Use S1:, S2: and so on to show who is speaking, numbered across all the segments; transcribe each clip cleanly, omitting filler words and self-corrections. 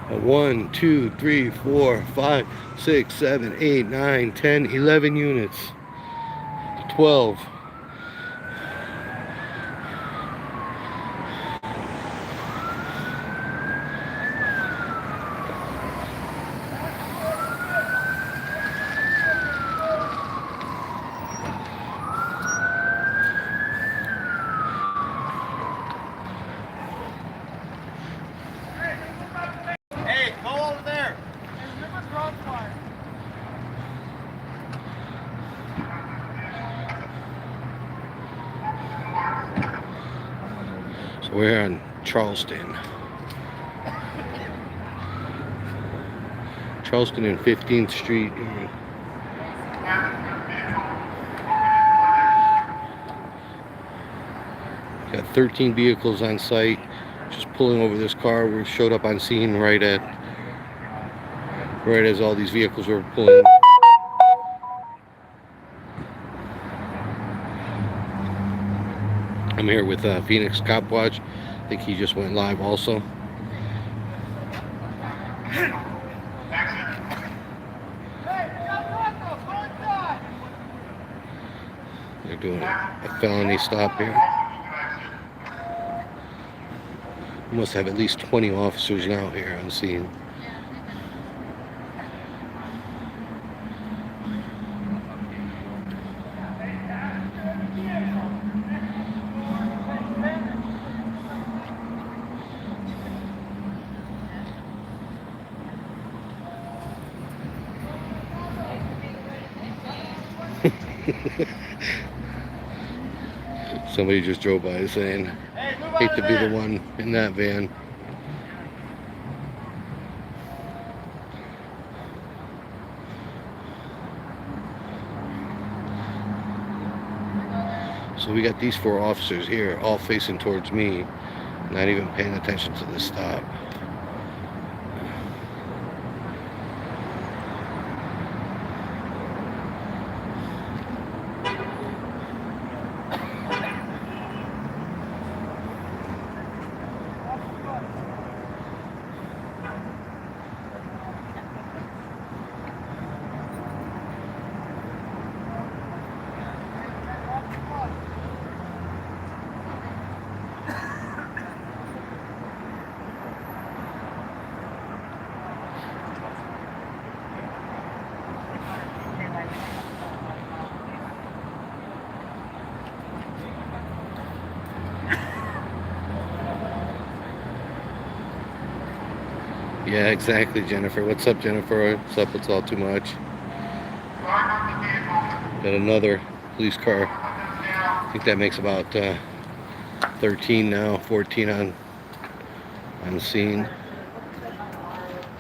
S1: 1, 2, 3, 4, 5, 6, 7, 8, 9, 10, 11 units. 12.
S2: Hey, go over there.
S1: So we're on Charleston. Charleston and 15th Street. Got 13 vehicles on site. Just pulling over this car. We showed up on scene right as all these vehicles were pulling. I'm here with Phoenix Copwatch. I think he just went live also. They're doing a felony stop here. We must have at least 20 officers now here on scene. Somebody just drove by saying, hate to be the one in that van. So we got these 4 officers here, all facing towards me, not even paying attention to the stop. Yeah, exactly, Jennifer. What's up, Jennifer? What's up? It's all too much. Got another police car. I think that makes about 13 now, 14 on scene.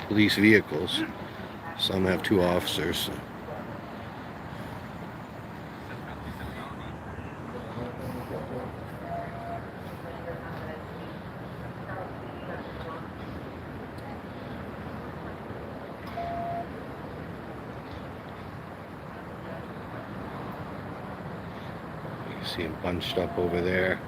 S1: Police vehicles. Some have 2 officers. You see him bunched up over there.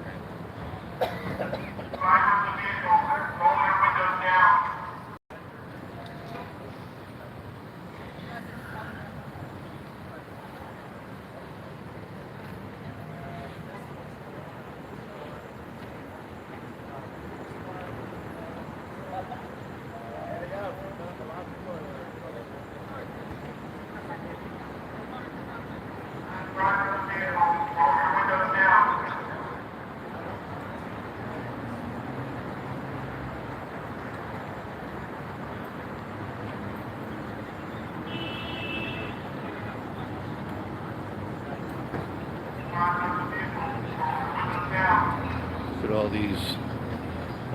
S1: Look at all these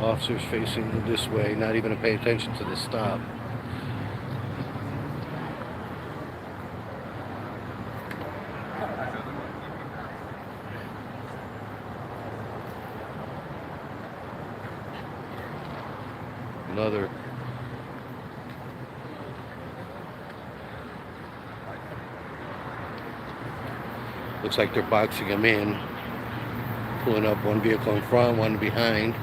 S1: officers facing this way, not even to pay attention to the stop. Another looks like they're boxing him in, pulling up one vehicle in front, one behind.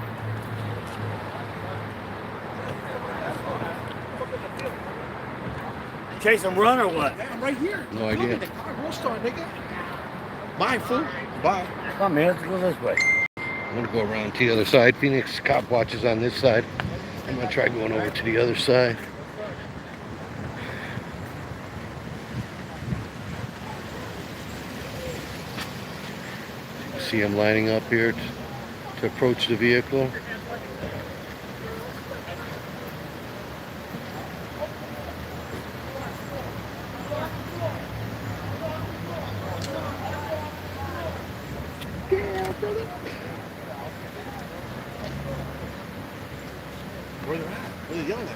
S3: chase and run or what?
S4: I'm right here.
S1: No idea.
S4: The car will start, nigga. Bye, fool. Bye.
S3: Come on, man, let's go this way.
S1: I'm gonna go around to the other side. Phoenix Copwatch is on this side. I'm gonna try going over to the other side. See him lining up here to approach the vehicle.
S4: Where they're at? Where they yelling at?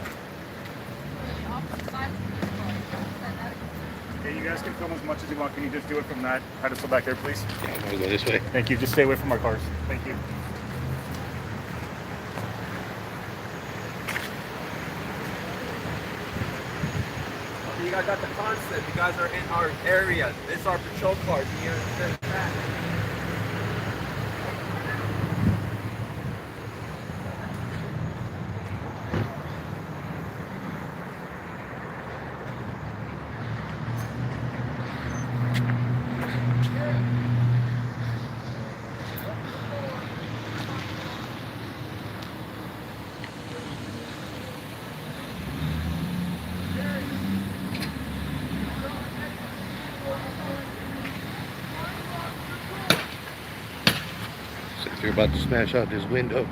S5: Okay, you guys can film as much as you want. Can you just do it from that pedestal back there, please?
S1: Yeah, I'm gonna go this way.
S5: Thank you. Just stay away from our cars. Thank you.
S2: You guys got the concept. You guys are in our area. This is our patrol cars. You understand that?
S1: So if you're about to smash out this window.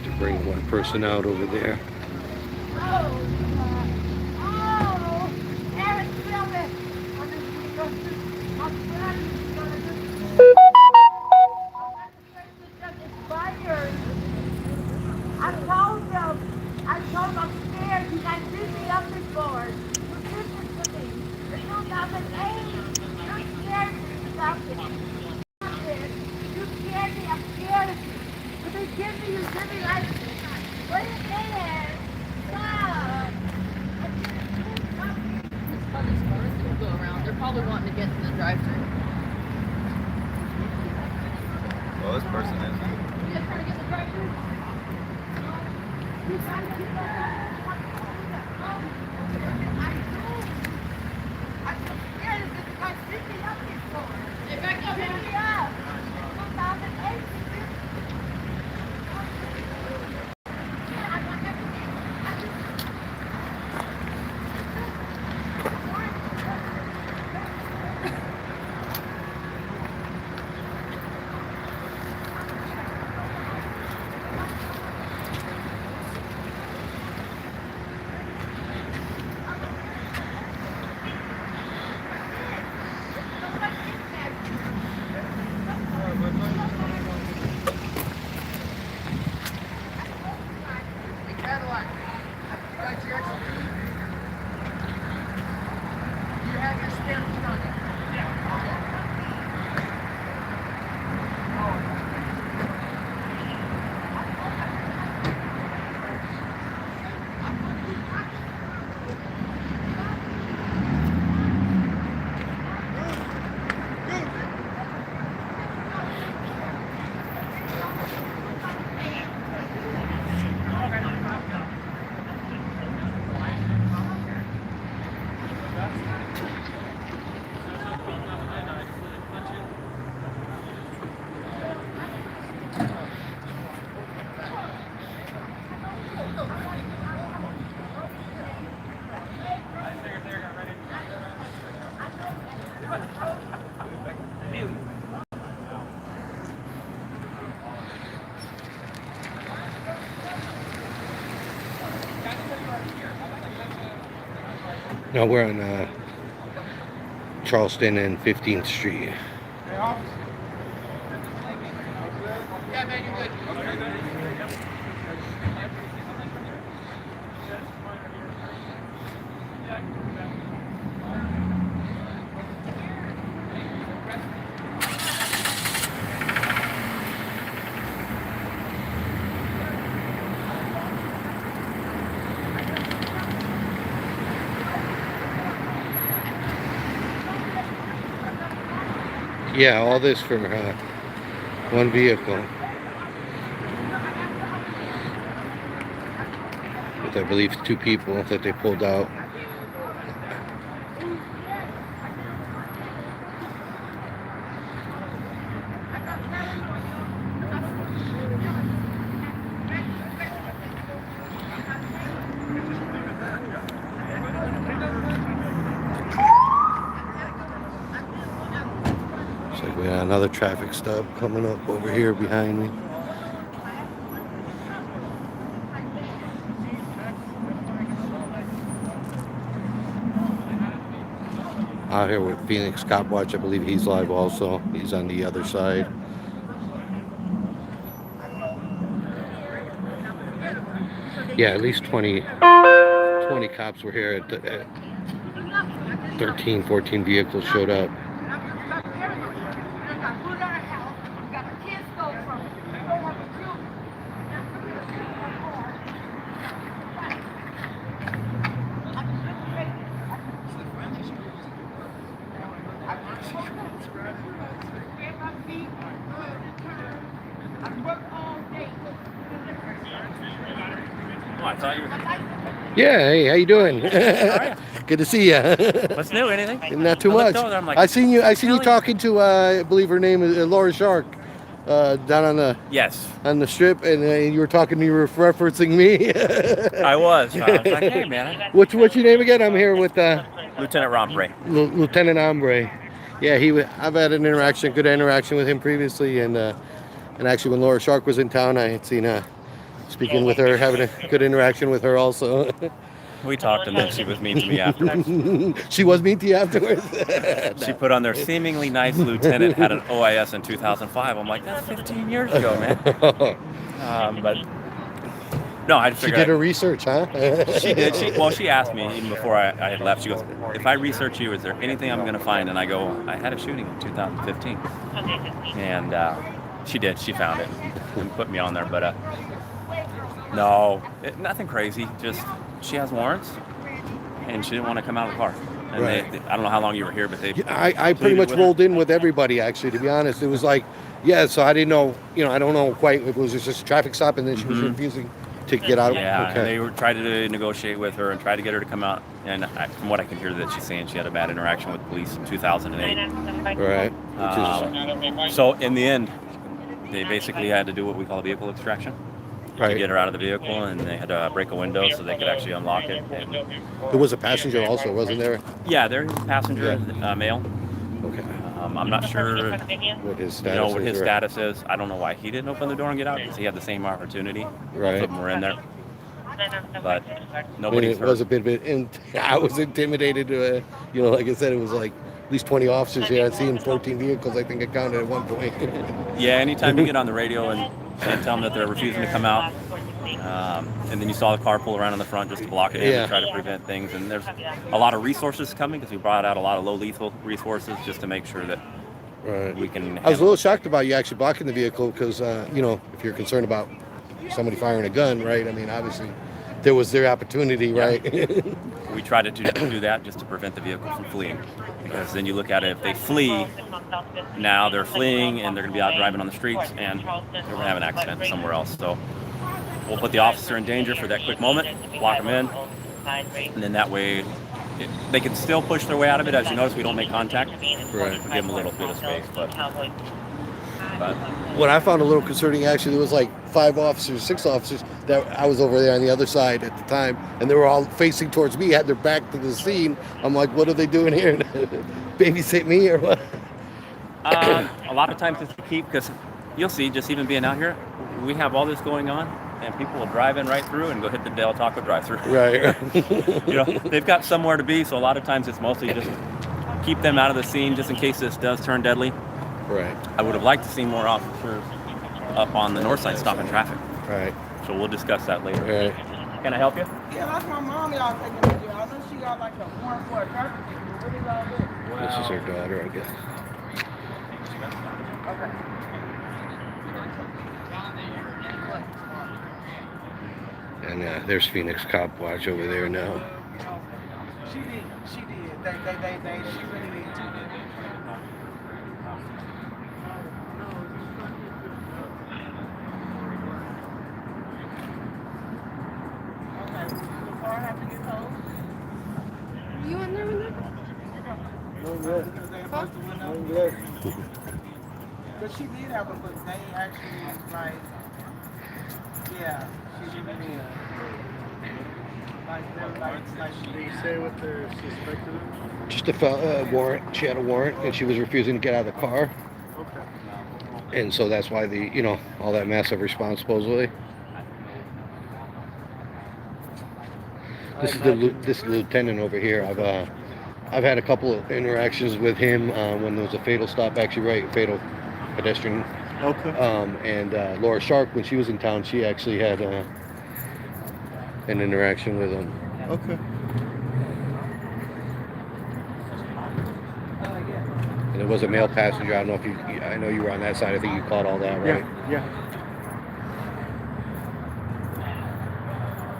S1: To bring one person out over there.
S6: I told them upstairs, you guys beat me up before. You did this to me. In 2008, you scared me to nothing. You scared me, I'm scared of you. But they give me, you give me like, what is there? Stop.
S7: It's fun as far as people go around. They're probably wanting to get to the drive-thru.
S2: Well, this person is.
S7: You guys trying to get to the drive-thru?
S6: You trying to keep us up? I'm so scared of this. You guys beat me up before.
S7: Hey, back up,
S6: Beat
S7: man.
S6: me up. 2008.
S1: Now we're on Charleston and 15th Street. Yeah, all this from one vehicle. With, I believe, 2 people that they pulled out. Looks like we got another traffic stop coming up over here behind me. Out here with Phoenix Copwatch, I believe he's live also. He's on the other side. Yeah, at least 20 cops were here at 13, 14 vehicles showed up. Yeah, hey, how you doing? Good to see you.
S8: What's new? Anything?
S1: Not too much. I seen you talking to I believe her name is Laura Shark down on the strip, and you were referencing me.
S8: I was like, hey man.
S1: What's your name again? I'm here with
S8: Lieutenant Rombre.
S1: Lieutenant Ombre. Yeah, I've had good interaction with him previously, and actually when Laura Shark was in town, I had seen speaking with her, having a good interaction with her also.
S8: We talked, and then she was mean to me afterwards.
S1: She was mean to you afterwards?
S8: She put on their seemingly nice lieutenant, had an OIS in 2005. I'm like, that's 15 years ago, man. But no, I figured.
S1: She did her research, huh?
S8: She did. She asked me even before I had left. She goes, if I research you, is there anything I'm going to find? And I go, I had a shooting in 2015. And she did. She found it and put me on there. But no, nothing crazy. Just she has warrants, and she didn't want to come out of the car. And
S1: right.
S8: I don't know how long you were here, but
S1: I pretty much rolled in with everybody, actually, to be honest. It was like, yeah, so I didn't know, I don't know quite. It was just a traffic stop, and then she was refusing to get out.
S8: Yeah,
S1: okay.
S8: And they were trying to negotiate with her and try to get her to come out. And from what I can hear, that she's saying she had a bad interaction with police in 2008.
S1: Right.
S8: So in the end, they basically had to do what we call a vehicle extraction.
S1: Right.
S8: To get her out of the vehicle, and they had to break a window so they could actually unlock it. And
S1: there was a passenger also, wasn't there?
S8: Yeah, there's a passenger, male.
S1: Okay.
S8: I'm not sure
S1: what his status
S8: status is. I don't know why he didn't open the door and get out, because he had the same opportunity.
S1: Right.
S8: Both of them were in there. But nobody.
S1: It was a bit. I was intimidated. Like I said, it was like at least 20 officers here. I'd seen 14 vehicles. I think I counted at one point.
S8: Yeah. Anytime you get on the radio and tell them that they're refusing to come out, and then you saw the car pull around in the front just to block it in and try to prevent things. And there's a lot of resources coming, because we brought out a lot of low lethal resources just to make sure that we can.
S1: I was a little shocked about you actually blocking the vehicle, because if you're concerned about somebody firing a gun, right? I mean, obviously there was their opportunity, right?
S8: We tried to do that just to prevent the vehicle from fleeing, because then you look at it, if they flee, now they're fleeing and they're going to be out driving on the streets, and they're going to have an accident somewhere else. So we'll put the officer in danger for that quick moment, block them in, and then that way they can still push their way out of it. As you notice, we don't make contact.
S1: Right.
S8: We give them a little bit of space, but
S1: what I found a little concerning, actually, there was like 6 officers that I was over there on the other side at the time, and they were all facing towards me, had their back to the scene. I'm like, what are they doing here? Babysit me or what?
S8: A lot of times it's to keep, because you'll see, just even being out here, we have all this going on, and people will drive in right through and go hit the Del Taco drive-through.
S1: Right.
S8: They've got somewhere to be, so a lot of times it's mostly just keep them out of the scene, just in case this does turn deadly.
S1: Right.
S8: I would have liked to see more officers up on the north side stopping traffic.
S1: Right.
S8: So we'll discuss that later.
S1: Right.
S8: Can I help you?
S9: Yeah, that's my mom y'all taking me to. I know she got like a warrant for a traffic ticket. What is all this?
S1: This is her daughter, I guess.
S9: Okay.
S1: And there's Phoenix Copwatch over there now.
S9: She did. She really needs to. But she did have a look. They actually like, yeah, she didn't mean like them like she
S4: Did you say what they're suspected of?
S1: Just a warrant. She had a warrant, and she was refusing to get out of the car,
S4: Okay.
S1: and so that's why all that massive response supposedly. This is the lieutenant over here. I've had a couple of interactions with him when there was a fatal stop, fatal pedestrian.
S4: Okay.
S1: And Laura Sharp, when she was in town, she actually had an interaction with him.
S4: Okay.
S1: And there was a male passenger. I don't know if I know you were on that side. I think you caught all that, right?
S4: Yeah.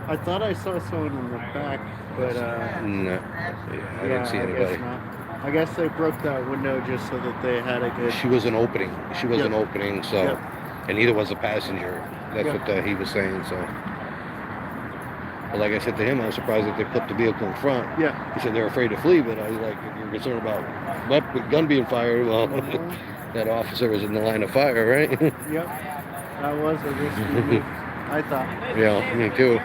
S4: I thought I saw someone in the back, but
S1: No, I didn't see anybody.
S4: I guess not. I guess they broke that window just so that they had a good.
S1: She was an opening. She was
S4: Yep.
S1: an opening. So,
S4: Yep.
S1: and neither was a passenger. That's
S4: Yep.
S1: what he was saying. So, but like I said to him, I was surprised that they put the vehicle in front.
S4: Yeah.
S1: He said they're afraid to flee, but I was like, if you're concerned about gun being fired, well, that officer was in the line of fire, right?
S4: Yep. That was a risky move, I thought.
S1: Yeah, me too.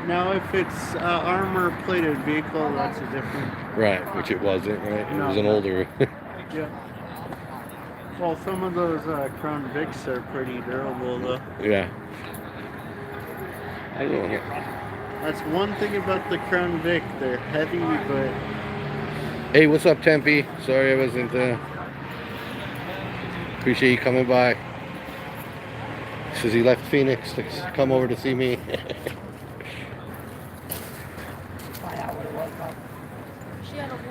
S4: Now, if it's armor-plated vehicle, that's a different.
S1: Right, which it wasn't, right? It
S4: No.
S1: was an older.
S4: Yeah. Well, some of those Crown Vics are pretty durable, though.
S1: Yeah. I don't know.
S4: That's one thing about the Crown Vic. They're heavy, but
S1: Hey, what's up, Tempe? Sorry I wasn't. Appreciate you coming by. Says he left Phoenix to come over to see me.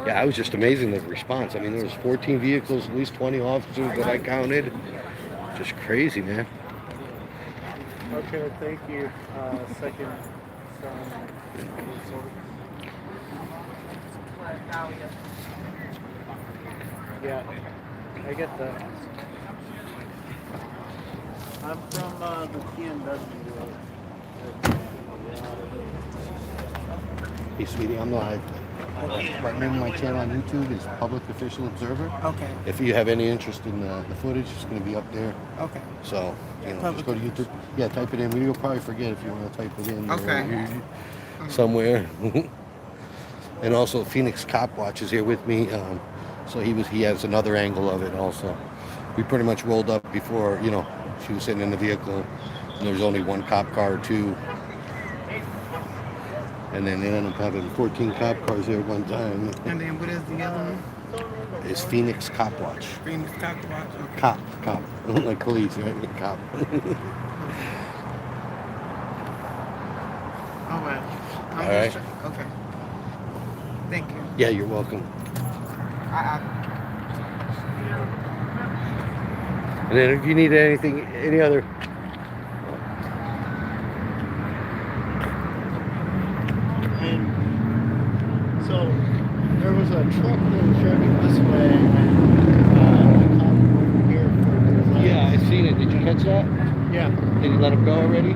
S1: Yeah, I was just amazing at the response. I mean, there was 14 vehicles, at least 20 officers that I counted. Just crazy, man.
S4: okay, thank you. Second. Yeah, I get that. I'm from the PNW.
S1: Hey, sweetie, I'm live. Right name of my channel on YouTube is Public Official Observer.
S9: Okay.
S1: If you have any interest in the footage, it's going to be up there.
S9: Okay.
S1: So, just go to YouTube. Yeah, type it in. You'll probably forget if you want to type it in.
S9: Okay.
S1: Somewhere. And also, Phoenix Copwatch is here with me. So he has another angle of it also. We pretty much rolled up before, she was sitting in the vehicle. And there was only one cop car or two. And then they ended up having 14 cop cars there at one time.
S9: And then what is the other one?
S1: It's Phoenix Copwatch.
S9: Phoenix Copwatch. Okay.
S1: Cop. Like police, right? Cop.
S9: All right.
S1: All right.
S9: Okay. Thank you.
S1: Yeah, you're welcome. And then if you need any other...
S4: And so there was a truck that was driving this way, and the cop over here.
S1: Yeah, I seen it. Did you catch that?
S4: Yeah.
S1: Did you let him go already?
S4: I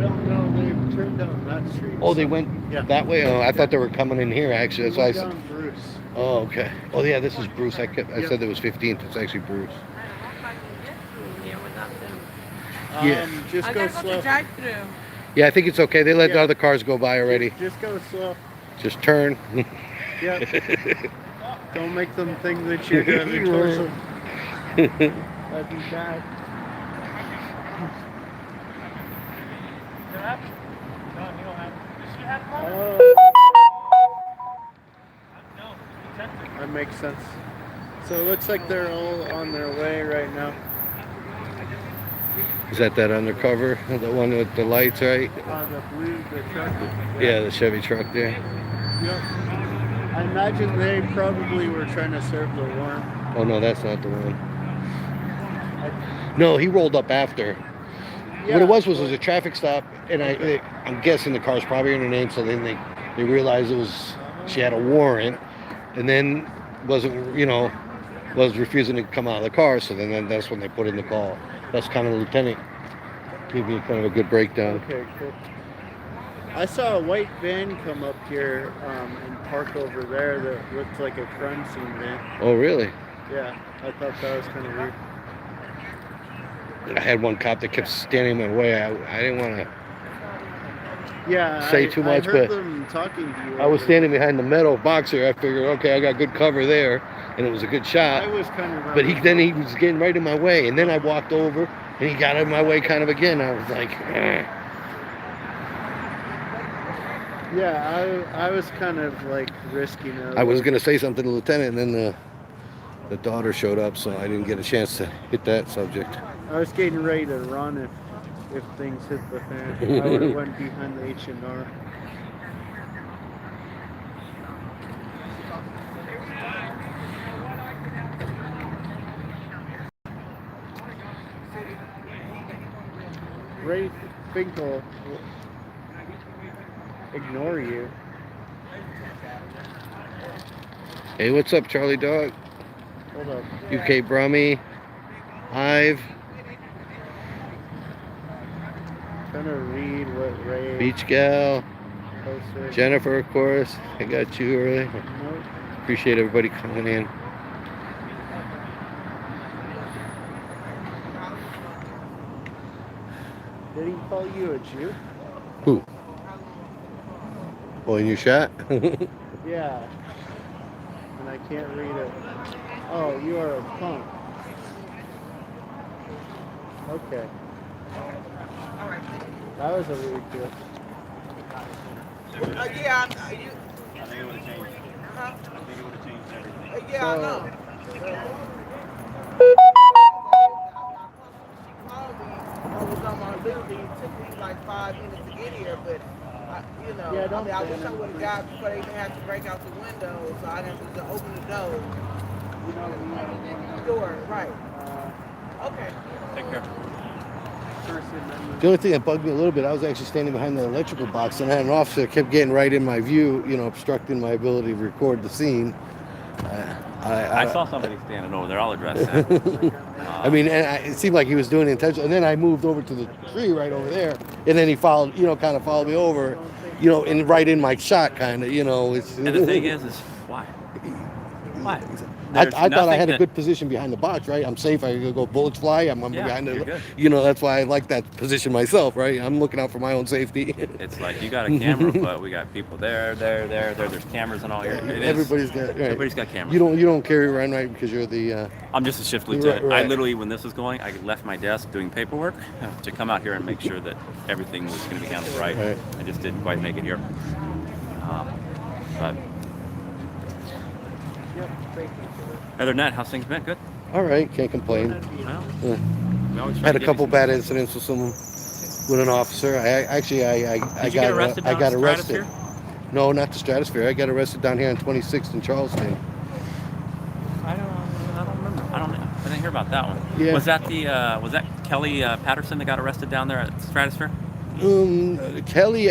S4: don't know. They turned down that street.
S1: Oh, they went that way? Oh, I thought they were coming in here, actually. That's why I said...
S4: down Bruce.
S1: Oh, okay. Oh, yeah, this is Bruce. I said there was 15th. It's actually Bruce. Yeah.
S4: Just go slow.
S1: Yeah, I think it's okay. They let the other cars go by already.
S4: Just go slow.
S1: Just turn.
S4: Yep. Don't make them think that you're driving towards them. That'd be bad. That makes sense. So it looks like they're all on their way right now.
S1: Is that undercover? The one with the lights, right?
S4: The truck.
S1: Yeah, the Chevy truck there.
S4: Yep. I imagine they probably were trying to serve the warrant.
S1: Oh, no, that's not the one. No, he rolled up after.
S4: Yeah,
S1: What it was a traffic stop, and I'm guessing the car's probably in her name, so then they realized she had a warrant, and then was refusing to come out of the car, so then that's when they put in the call. That's kind of the lieutenant. Give me kind of a good breakdown.
S4: Okay, cool. I saw a white van come up here and park over there that looked like a crime scene van.
S1: Oh, really?
S4: Yeah, I thought that was kind of weird.
S1: I had one cop that kept standing in my way. I didn't want to
S4: Yeah,
S1: say too much,
S4: I heard
S1: but
S4: them talking to you.
S1: I was standing behind the metal boxer. I figured, okay, I got good cover there, and it was a good shot.
S4: I was kind of.
S1: But he was getting right in my way, and then I walked over, and he got in my way kind of again. I was like,
S4: Yeah, I was kind of like risking it.
S1: I was gonna say something to the lieutenant, and then the daughter showed up, so I didn't get a chance to hit that subject.
S4: I was getting ready to run if things hit the fan. I would have went behind the H&R. Ray Finkel will ignore you.
S1: Hey, what's up, Charlie Dog?
S4: Hold up.
S1: UK Brummy, Hive,
S4: Trying to read what Ray
S1: Beach Gal,
S4: posted.
S1: Jennifer, of course. I got you early.
S4: Nope.
S1: Appreciate everybody coming in.
S4: Did he call you a Jew?
S1: Who? Oh, in your shot?
S4: Yeah. And I can't read it. Oh, you are a punk. Okay. That was a weird gift.
S9: Yeah,
S5: I think it would have changed.
S9: huh?
S5: I think it would have changed everything.
S9: Yeah, I know. I was on my liberty. It took me like 5 minutes to get here, but
S4: Yeah, don't
S9: I wish I
S4: ban
S9: would have got before they even had to break out the window, so I didn't have to open the door. Door, right? Okay.
S8: Take care.
S1: The only thing that bugged me a little bit, I was actually standing behind the electrical box, and I had an officer that kept getting right in my view, obstructing my ability to record the scene.
S8: I saw somebody standing over there. I'll address that.
S1: I mean, it seemed like he was doing it intentionally. And then I moved over to the tree right over there, and then he followed, kind of followed me over, and right in my shot, kind of, It's,
S8: And the thing is why? Why?
S1: I
S8: There's
S1: thought I
S8: nothing
S1: had a
S8: that-
S1: good position behind the box, right? I'm safe. I could go bullets fly. I'm
S8: Yeah,
S1: behind
S8: you're
S1: the,
S8: good.
S1: that's why I like that position myself, right? I'm looking out for my own safety.
S8: It's like you got a camera, but we got people there. There's cameras and all here.
S1: Everybody's got. Right.
S8: Everybody's got cameras.
S1: You don't carry around, right? Because you're the.
S8: I'm just a shift lieutenant.
S1: Right.
S8: I literally, when this was going, I left my desk doing paperwork to come out here and make sure that everything was going to be handled right.
S1: Right.
S8: I just didn't quite make it here. But other than that, how's things been? Good.
S1: All right, can't complain.
S8: Well,
S1: Yeah.
S8: we always try
S1: Had
S8: to
S1: a
S8: give
S1: couple
S8: you
S1: bad incidents with an officer. I
S8: Did you get
S1: got
S8: arrested
S1: I
S8: down
S1: got
S8: at
S1: arrested.
S8: Stratosphere?
S1: No, not the Stratosphere. I got arrested down here on 26th in Charleston.
S8: I don't remember. I didn't hear about that one.
S1: Yeah.
S8: Was that Kelly Patterson that got arrested down there at Stratosphere?
S1: Kelly,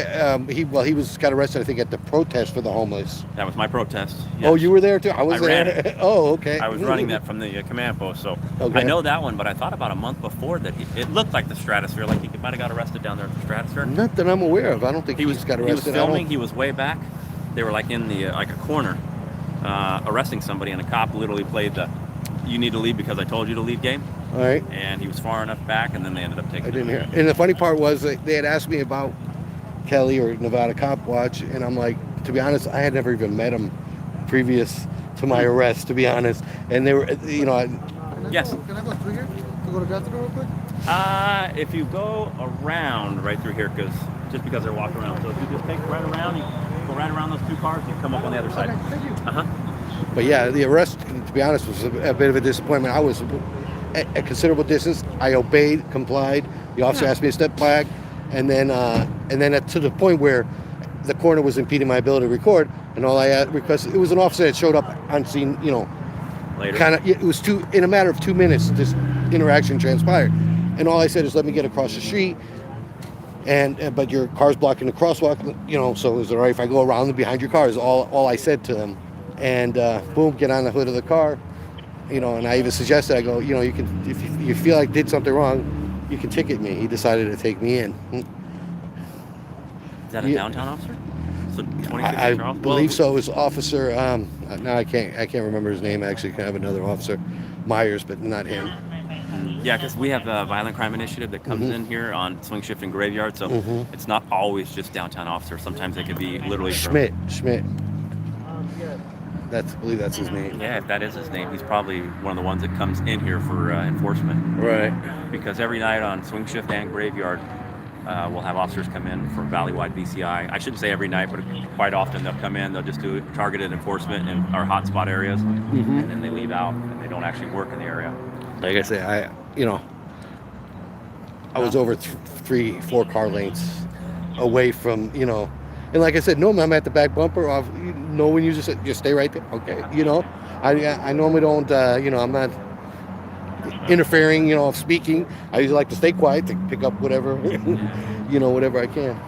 S1: he got arrested, I think, at the protest for the homeless.
S8: That was my protest.
S1: Oh,
S8: yes.
S1: you were there too? I was
S8: I ran
S1: there.
S8: it.
S1: Oh, okay.
S8: I was running that from the command post, so
S1: Okay.
S8: I know that one. But I thought about a month before that it looked like the Stratosphere, like he might have got arrested down there at the Stratosphere.
S1: Not that I'm aware of. I don't think
S8: He was
S1: got
S8: he was
S1: arrested. I don't-
S8: filming. He was way back. They were like in the like a corner, arresting somebody, and a cop literally played the "You need to leave because I told you to leave" game.
S1: All right.
S8: And he was far enough back, and then they ended up taking.
S1: I didn't
S8: him.
S1: hear. And the funny part was that they had asked me about Kelly or Nevada Copwatch, and I'm like, to be honest, I had never even met him previous to my arrest, to be honest. And they were,
S8: Yes.
S10: Can I go through here to go to the bathroom real quick?
S8: If you go around right through here, just because they're walking around. So if you just take right around, you go right around those two cars, you come up on the other side.
S10: Okay, thank you.
S1: But yeah, the arrest, to be honest, was a bit of a disappointment. I was at a considerable distance. I obeyed, complied. The officer asked me to step back, and then to the point where the coroner was impeding my ability to record, and all I requested, it was an officer that showed up on scene,
S8: Later.
S1: it was in a matter of 2 minutes, this interaction transpired. And all I said is, let me get across the street, but your car's blocking the crosswalk, so is it all right if I go around and behind your car, is all I said to them. And boom, get on the hood of the car, and I even suggested, I go, you can, if you feel like I did something wrong, you can ticket me. He decided to take me in.
S8: that a
S1: Yeah.
S8: downtown officer? So 2050
S1: I
S8: Charles?
S1: believe so. It was Officer. Now I can't remember his name. Actually, I have another officer, Myers, but not him.
S8: Yeah, because we have a violent crime initiative that comes in here on swing shift and graveyard, so it's not always just downtown officer. Sometimes it could be literally from,
S1: Schmidt.
S4: Yeah.
S1: I believe that's his name.
S8: Yeah, if that is his name, he's probably one of the ones that comes in here for enforcement.
S1: Right.
S8: Because every night on swing shift and graveyard, we'll have officers come in for valley-wide VCI. I shouldn't say every night, but quite often they'll come in. They'll just do targeted enforcement in our hotspot areas, and then they leave out and they don't actually work in the area.
S1: Like I say, I was over 3-4 car lengths away from, and like I said, normally I'm at the back bumper. When you just stay right there. Okay, I normally don't, I'm not interfering, of speaking. I usually like to stay quiet to pick up whatever, whatever I can.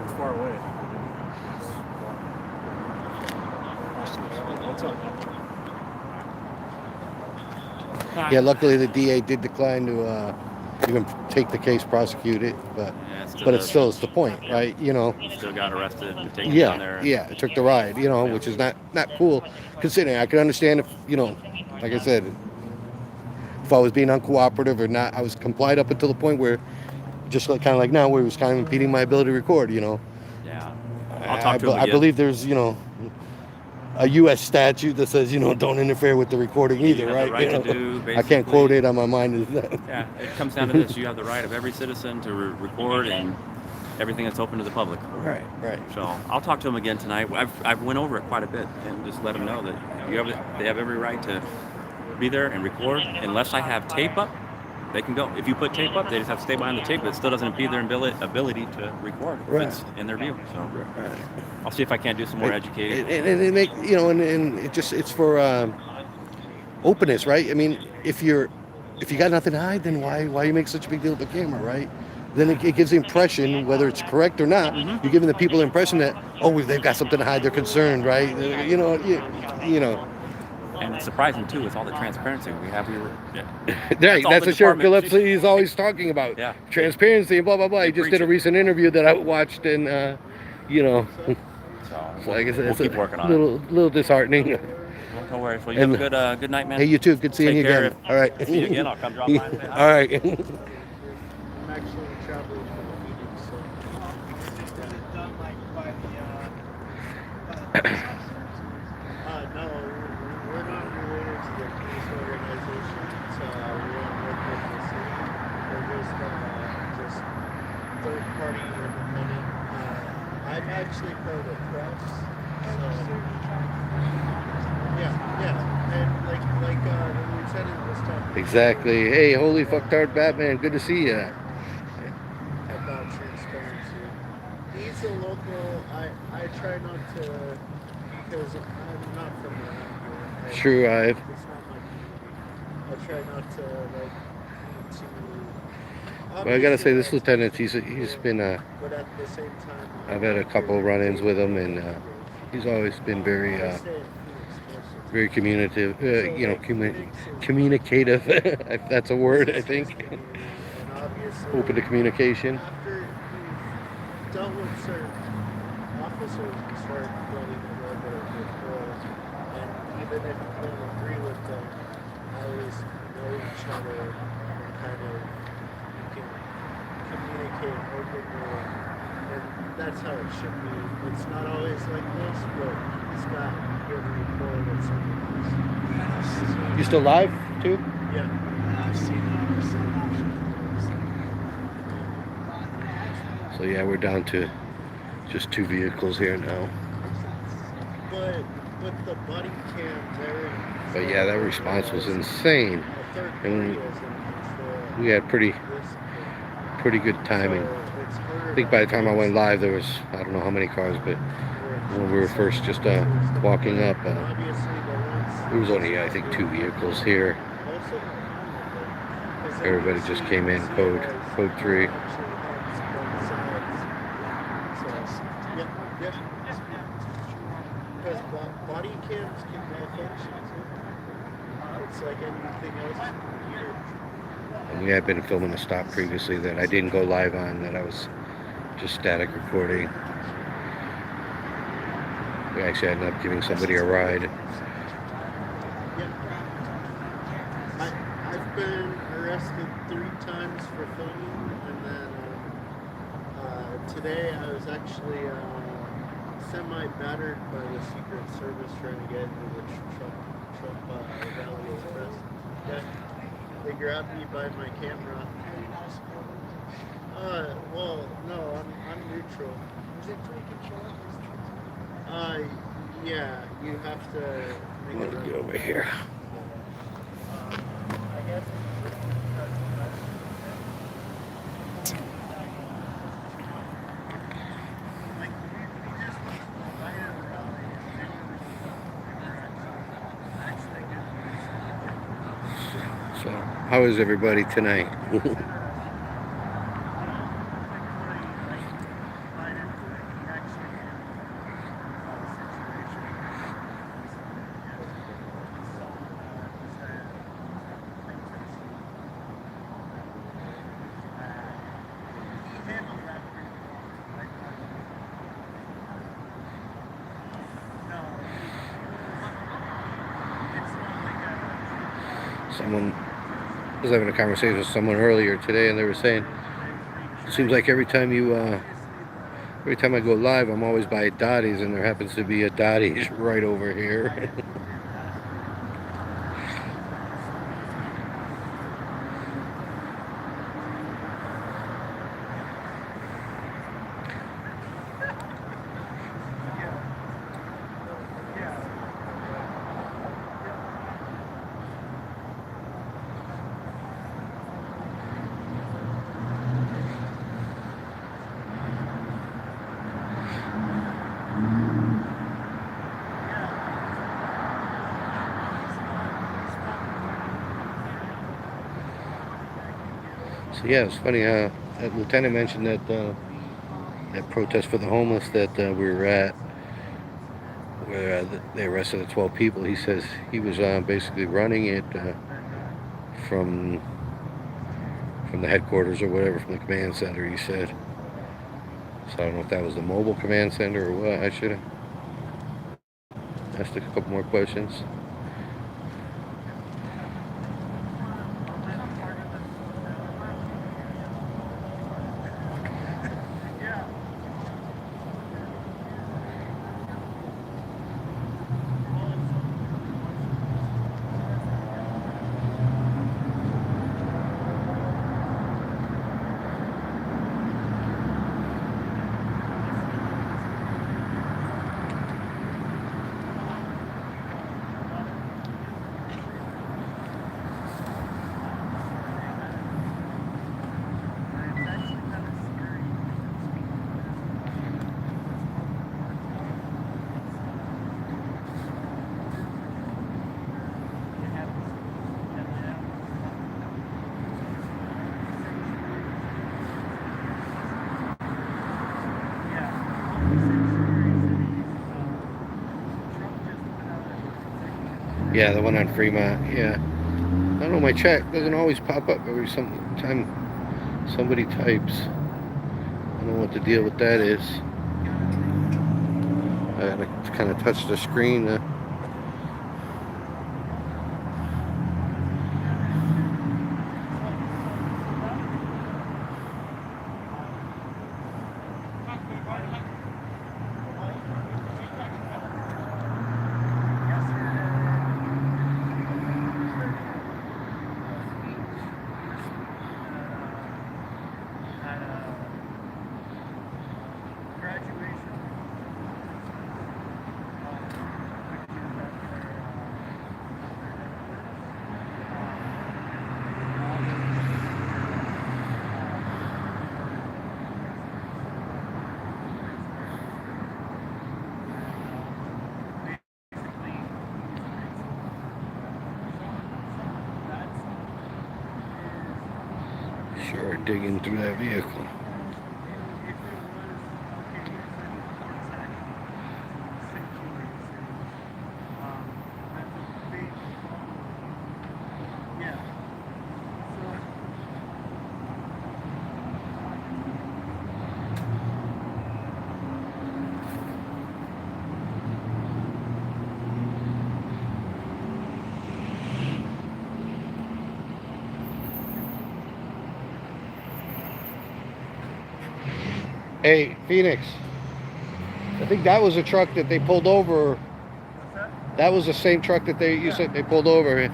S5: It's far away. What's up?
S1: Yeah, luckily the DA did decline to even take the case, prosecute it, but it's the point, right?
S8: Still got arrested and taken down there.
S1: Yeah, it took the ride, which is not cool. Considering I could understand if, like I said, if I was being uncooperative or not, I was complied up until the point where, just kind of like now, where it was kind of impeding my ability to record,
S8: Yeah. I'll talk to him
S1: I
S8: again.
S1: believe there's, a U.S. statute that says, don't interfere with the recording either,
S8: You have
S1: right?
S8: the right to do,
S1: I can't quote it on my mind.
S8: Yeah, it comes down to this. You have the right of every citizen to record and everything that's open to the public.
S1: Right.
S8: So I'll talk to them again tonight. I've went over it quite a bit and just let them know that they have every right to be there and record. Unless I have tape up, they can go. If you put tape up, they just have to stay behind the tape, but it still doesn't impede their ability to record if it's in their view. So I'll see if I can't do some more educating.
S1: And it make and it's for openness, right? I mean, if you got nothing to hide, then why you make such a big deal of the camera, right? Then it gives the impression, whether it's correct or not, you're giving the people the impression that they've got something to hide, they're concerned, right?
S8: And it's surprising too with all the transparency we have.
S1: That's what Sheriff Gillespie is always talking about.
S8: Yeah.
S1: Transparency and blah blah blah. He just did a recent interview that I watched, and
S8: So
S1: like I said,
S8: we'll keep working on
S1: little disheartening.
S8: Don't worry. Well, you have a good night, man.
S1: Hey, you too. Good seeing you
S8: Take
S1: again.
S8: care.
S1: All right.
S8: See you again. I'll come drop by and say hi.
S1: All right.
S4: I'm actually traveling from Phoenix, so is it done like by the no, we're not related to the police organization. So we don't work with the city. We're just third party independent. I'm actually part of the press. So yeah, and like the lieutenant was talking.
S1: Exactly. Hey, holy fucktard Batman. Good to see you.
S4: About transparency. He's a local. I try not to, because I'm not from around here.
S1: True,
S4: It's not my community. I try not to
S1: Well, I gotta say, this lieutenant, he's been.
S4: But at the same time,
S1: I've had a couple run-ins with him, and he's always been very, very communicative. Communicative. If that's a word, I think. Open to communication.
S4: After you've dealt with certain officers, you start building a little bit of rapport. And even if you don't agree with them, always know each other and kind of you can communicate openly. And that's how it should be. It's not always like this, but it's got good rapport with someone else.
S1: You still live too?
S4: Yeah. I've seen
S1: So yeah, we're down to just 2 vehicles here now.
S4: But the buddy cam there.
S1: But yeah, that response was insane, and we had pretty good timing. I think by the time I went live, there was, I don't know how many cars, but when we were first just walking up.
S4: Obviously, the ones
S1: There was only, I think, 2 vehicles here.
S4: also
S1: Everybody just came in code 3.
S4: Because body cams can malfunction too. It's like anything else here.
S1: And we had been filming a stop previously that I didn't go live on, that I was just static recording. We actually ended up giving somebody a ride.
S4: Yeah. I've been arrested 3 times for filming, and then today I was actually semi-battered by the Secret Service trying to get into the Trump Valley Express. Yeah. They grabbed me by my camera. Well, no, I'm neutral. Is it yeah, you have to make
S1: Let me get over here.
S4: I guess
S1: So, how is everybody tonight? Someone I was having a conversation with someone earlier today, and they were saying it seems like every time I go live, I'm always by Dottie's, and there happens to be a Dottie's right over here. So yeah, it's funny. That lieutenant mentioned that that protest for the homeless that we were at, where they arrested the 12 people. He says he was basically running it from the headquarters or whatever, from the command center. He said. So I don't know if that was the mobile command center or what. I should have asked a couple more questions. Yeah, the one on Fremont. Yeah, I don't know. My chat doesn't always pop up every time somebody types. I don't know what the deal with that is. I gotta kind of touch the screen. digging through that vehicle. Hey, Phoenix. I think that was a truck that they pulled over. That was the same truck that you said they pulled over.
S4: Yeah.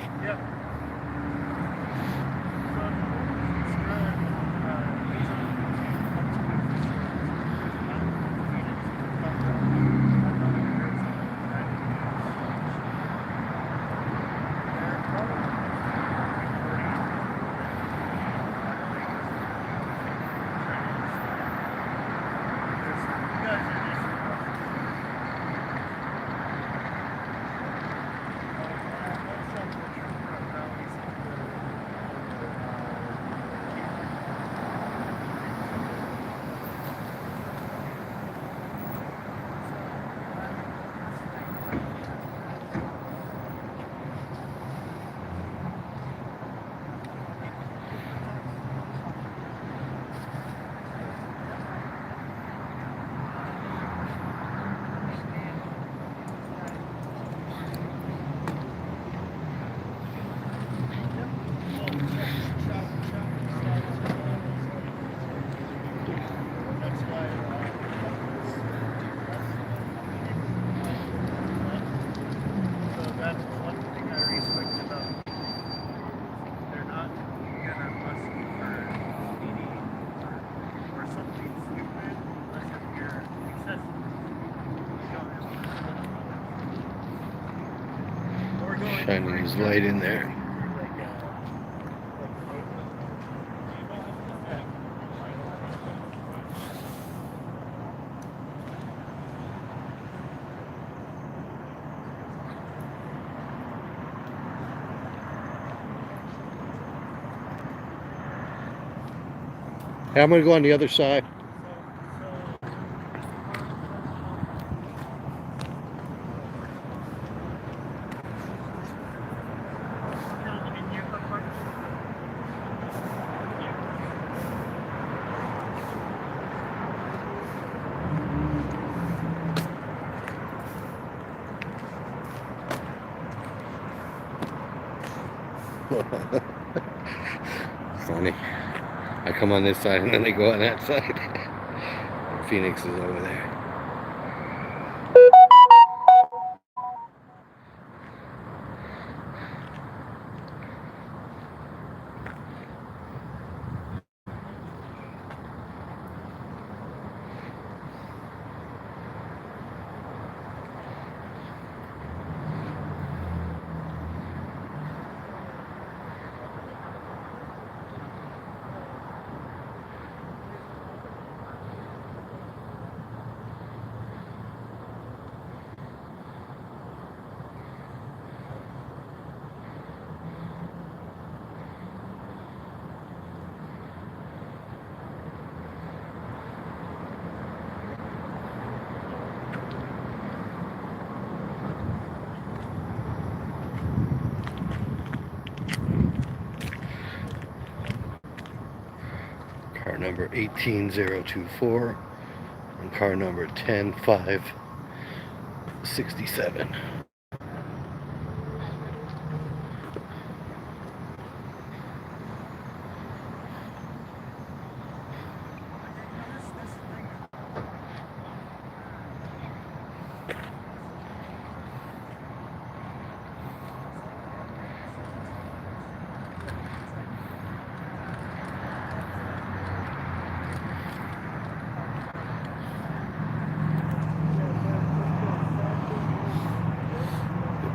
S1: Shining his light in there. Hey, I'm gonna go on the other side. Funny. I come on this side and then they go on that side. Phoenix is over there. Car number 18024 and car number 10567.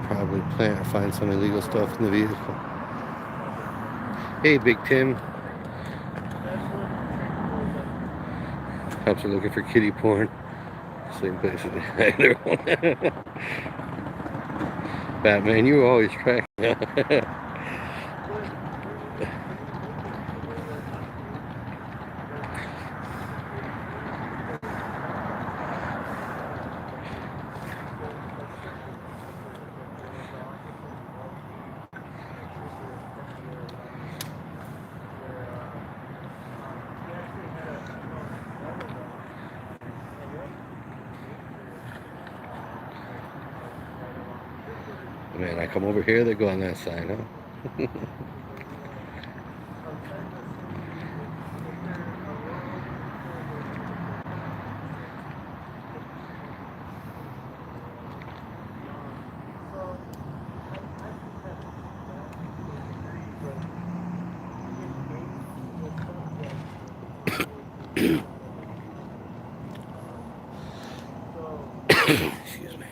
S1: Probably plan to find some illegal stuff in the vehicle. Hey, Big Tim. Cops are looking for kitty porn. Same place as the other one. Batman, you were always tracking. Man, I come over here, they go on that side, huh? Excuse me.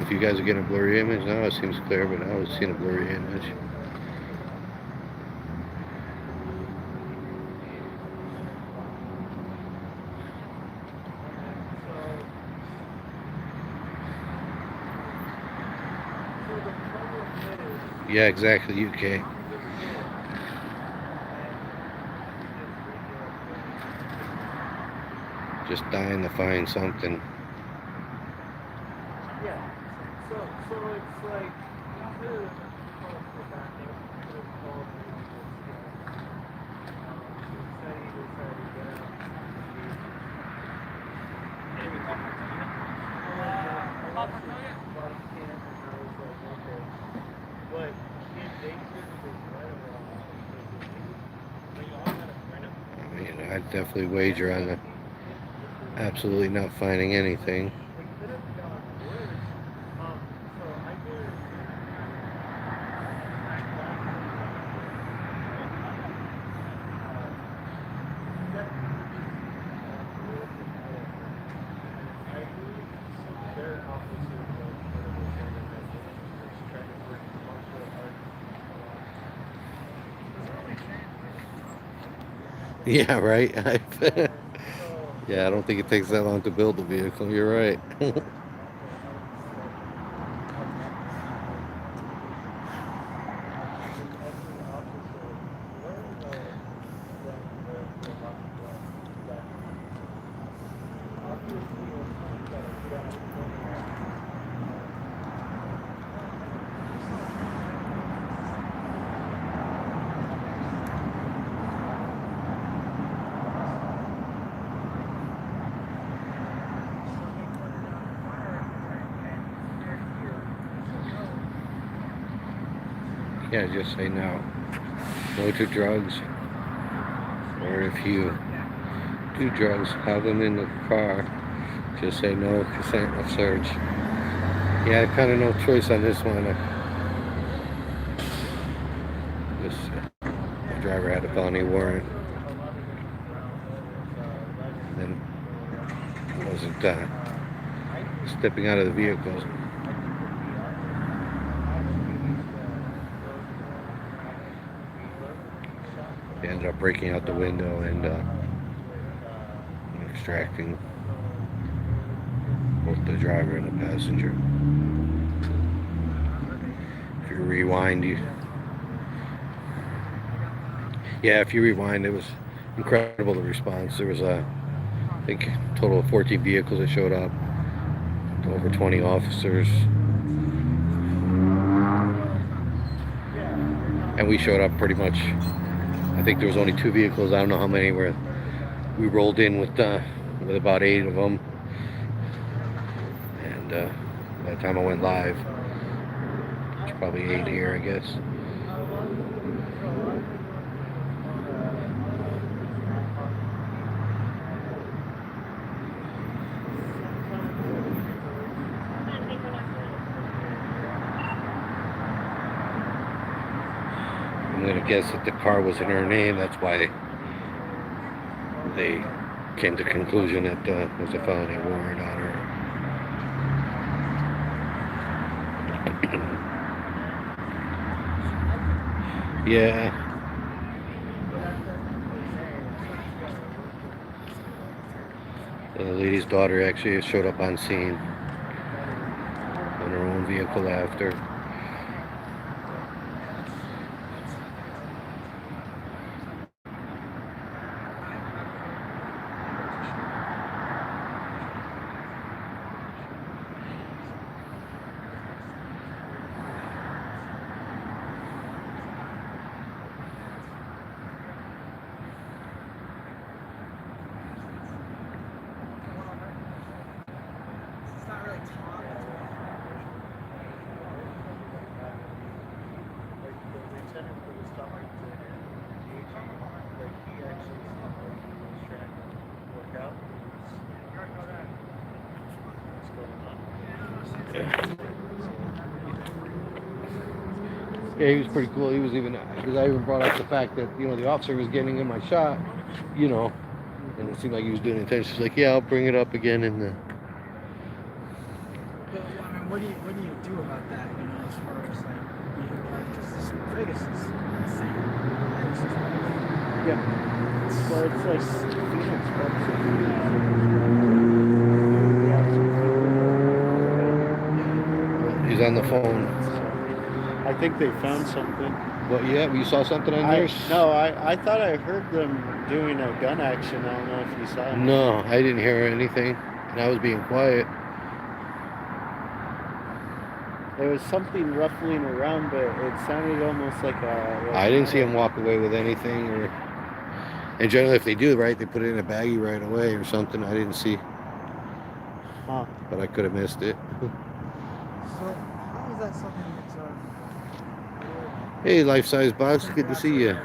S1: If you guys are getting a blurry image now, it seems clear, but I was seeing a blurry image. Yeah, exactly, UK. Just dying to find something.
S4: Yeah. So it's like you could call the back end, you could have called say you decided to get out. But if they could
S1: I mean, I'd definitely wager on the absolutely not finding anything. Yeah, right. Yeah, I don't think it takes that long to build a vehicle. You're right. Yeah, just say no. No to drugs. Or if you do drugs, have them in the car. Just say no, consent of search. Yeah, kind of no choice on this one. The driver had a felony warrant. And then wasn't stepping out of the vehicle. They ended up breaking out the window and extracting both the driver and the passenger. If you rewind, if you rewind, it was incredible, the response. There was I think a total of 14 vehicles that showed up, over 20 officers, and we showed up pretty much. I think there was only 2 vehicles. I don't know how many were. We rolled in with about 8 of them, and by the time I went live, it's probably 8 here, I guess. I'm gonna guess that the car was in her name. That's why they came to the conclusion that there was a felony warrant on her. Yeah. The lady's daughter actually showed up on scene on her own vehicle after. Yeah, he was pretty cool. He was even, because I even brought up the fact that, the officer was getting in my shot, and it seemed like he was doing it intentionally. He's like, yeah, I'll bring it up again. And
S4: But I mean, what do you do about that? As far as like because this Vegas is insane. It's just
S11: Yeah. Well, it's like Phoenix
S1: he's on the phone.
S11: I think they found something.
S1: Well, yeah, you saw something on yours?
S11: No, I thought I heard them doing a gun action. I don't know if you saw it.
S1: No, I didn't hear anything, and I was being quiet.
S11: There was something ruffling around, but it sounded almost like a...
S1: I didn't see him walk away with anything, and generally if they do, right, they put it in a baggie right away or something. I didn't see, but I could have missed it.
S4: so how is that something that's
S1: Hey, life-size box, good to see you.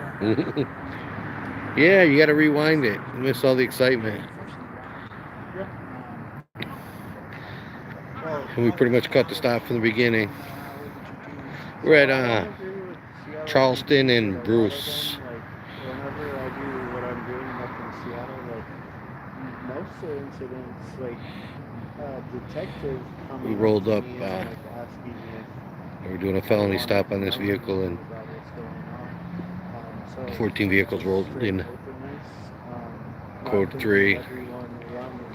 S1: Yeah, you got to rewind it. You missed all the excitement. And we pretty much cut the stop from the beginning. We're at Charleston and Bruce.
S11: Whenever I do what I'm doing up in Seattle, most of the incidents, detectives come.
S1: We rolled up.
S11: Asking me if
S1: We're doing a felony stop on this vehicle, and 14 vehicles rolled in. Code 3.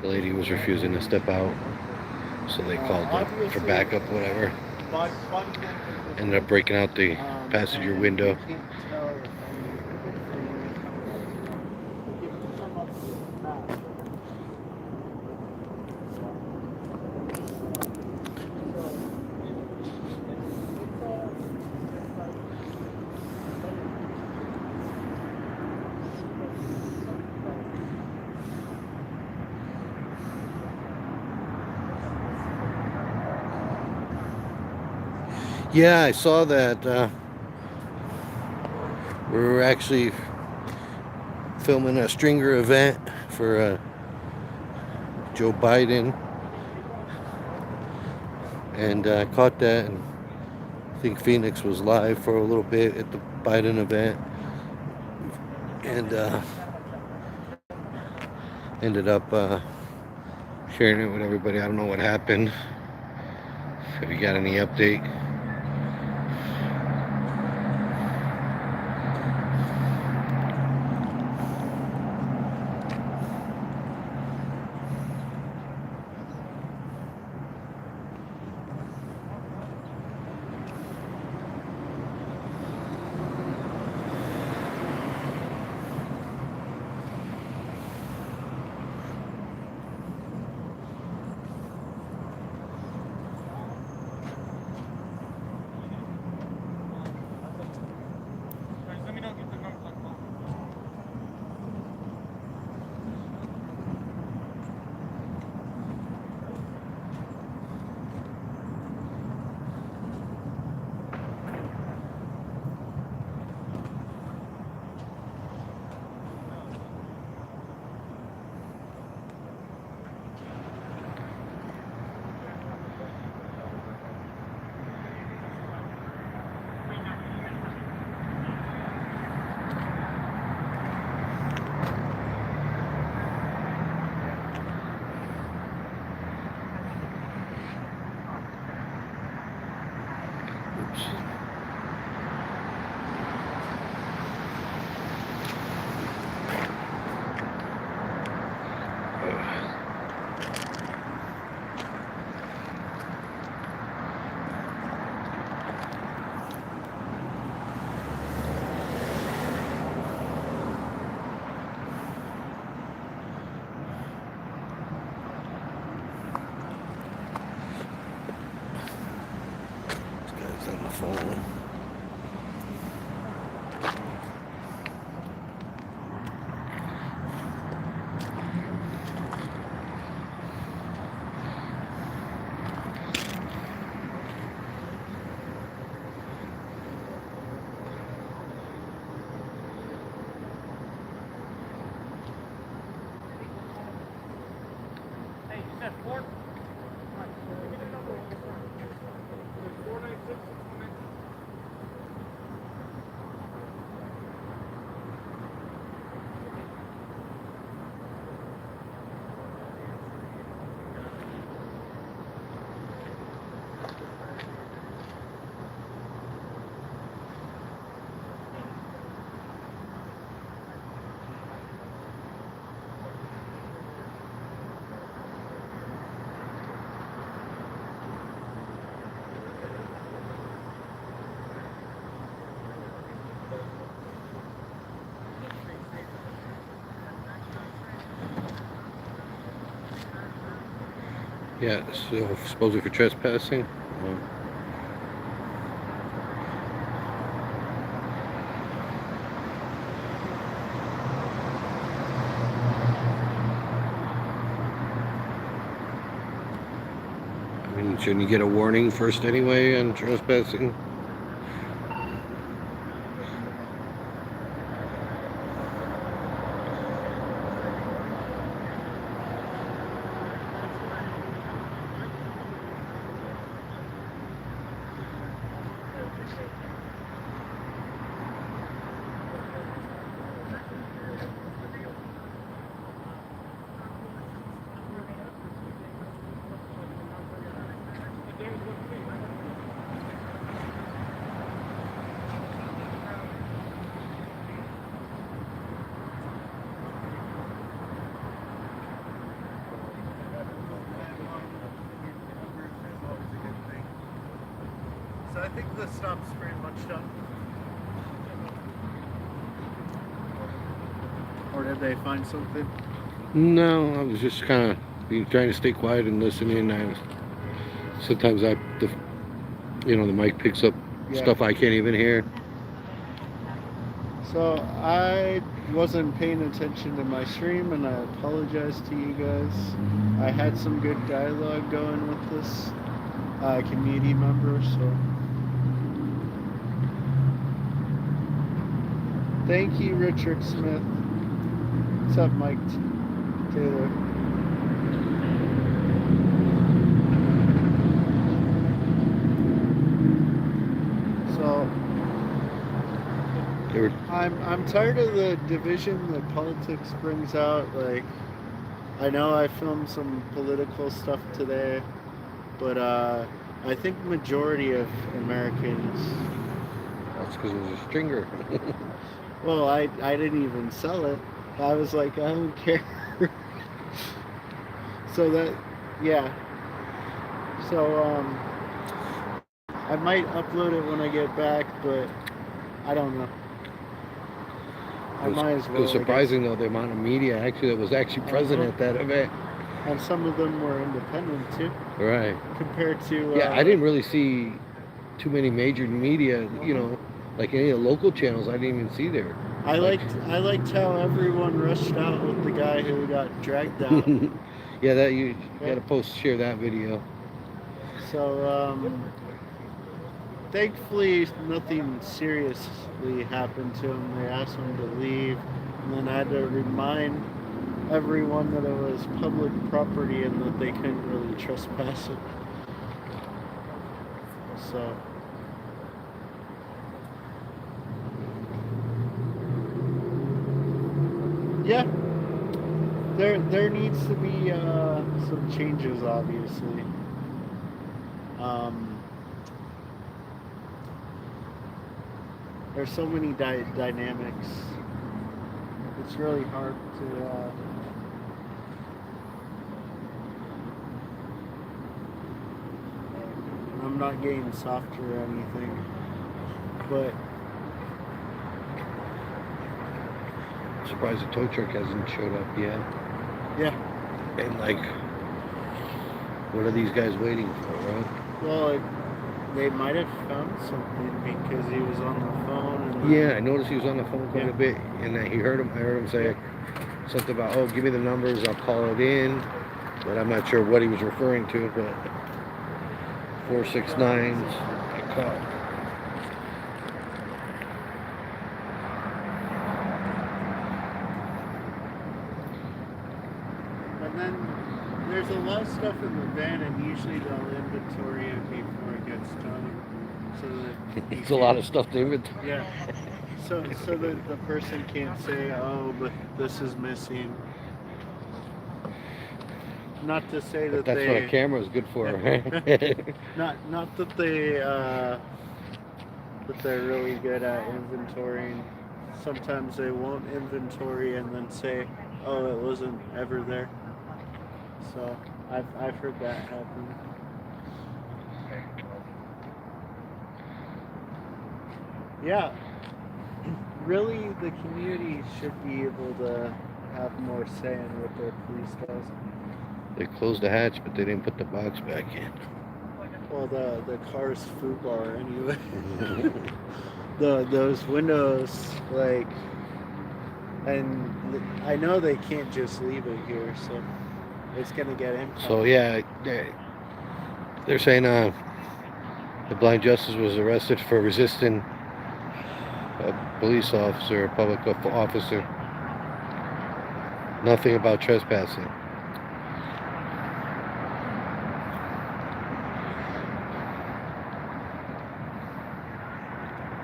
S1: The lady was refusing to step out, so they called for backup, whatever. Ended up breaking out the passenger window. Yeah, I saw that. We were actually filming a stringer event for Joe Biden, and I caught that, and I think Phoenix was live for a little bit at the Biden event, and ended up sharing it with everybody. I don't know what happened. Have you got any update? Yeah, so supposedly for trespassing. Well, I mean, shouldn't you get a warning first anyway on trespassing?
S4: So I think the stop's pretty much done. Or did they find something?
S1: No, I was just kind of trying to stay quiet and listening. Sometimes the mic picks up stuff I can't even hear.
S4: So I wasn't paying attention to my stream, and I apologize to you guys. I had some good dialogue going with this community member, so thank you, Richard Smith. What's up, Mike Taylor? So I'm tired of the division that politics brings out. Like, I know I filmed some political stuff today, but I think majority of Americans.
S1: That's because it was a stringer.
S4: Well, I didn't even sell it. I was like, I don't care. So that, yeah. So I might upload it when I get back, but I don't know. I might as well.
S1: It was surprising though the amount of media actually that was actually present at that event.
S4: And some of them were independent too.
S1: Right.
S4: Compared to.
S1: Yeah, I didn't really see too many major media. Like any of the local channels, I didn't even see there.
S4: I liked how everyone rushed out with the guy who got dragged out.
S1: Yeah, that you gotta share that video.
S4: So thankfully nothing seriously happened to him. They asked him to leave, and then I had to remind everyone that it was public property and that they couldn't really trespass it. So yeah, there needs to be some changes, obviously. There's so many dynamics. It's really hard to. I'm not getting softer or anything, but.
S1: Surprised the tow truck hasn't showed up yet.
S4: Yeah.
S1: And like, what are these guys waiting for, right?
S4: Well, they might have found something because he was on the phone. And
S1: yeah, I noticed he was on the phone quite a bit, and I heard him say something about, oh, give me the numbers, I'll call it in. But I'm not sure what he was referring to, but 469s, I called.
S4: There's a lot of stuff in the van, and usually they'll inventory it before it gets done. So that
S1: it's a lot of stuff to inventory.
S4: Yeah. So that the person can't say, oh, but this is missing. Not to say that
S1: that's what a camera is good for, right?
S4: not that they that they're really good at inventorying. Sometimes they won't inventory and then say, oh, it wasn't ever there. So I've heard that happen. Yeah, really, the community should be able to have more say in what their police does.
S1: They closed the hatch, but they didn't put the box back in.
S11: Well, the car's food bar anyway. Those windows, like, and I know they can't just leave it here, so it's gonna get impounded.
S1: So yeah, they're saying the blind justice was arrested for resisting a police officer, a public officer. Nothing about trespassing.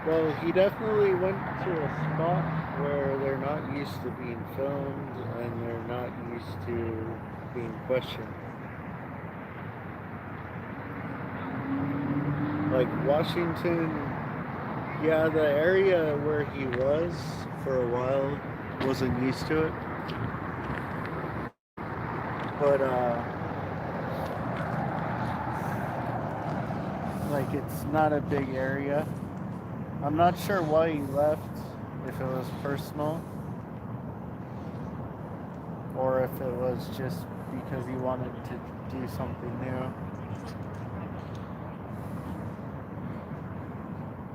S11: Well, he definitely went to a spot where they're not used to being filmed and they're not used to being questioned. Like Washington, yeah, the area where he was for a while wasn't used to it. But, like, it's not a big area. I'm not sure why he left, if it was personal or if it was just because he wanted to do something new.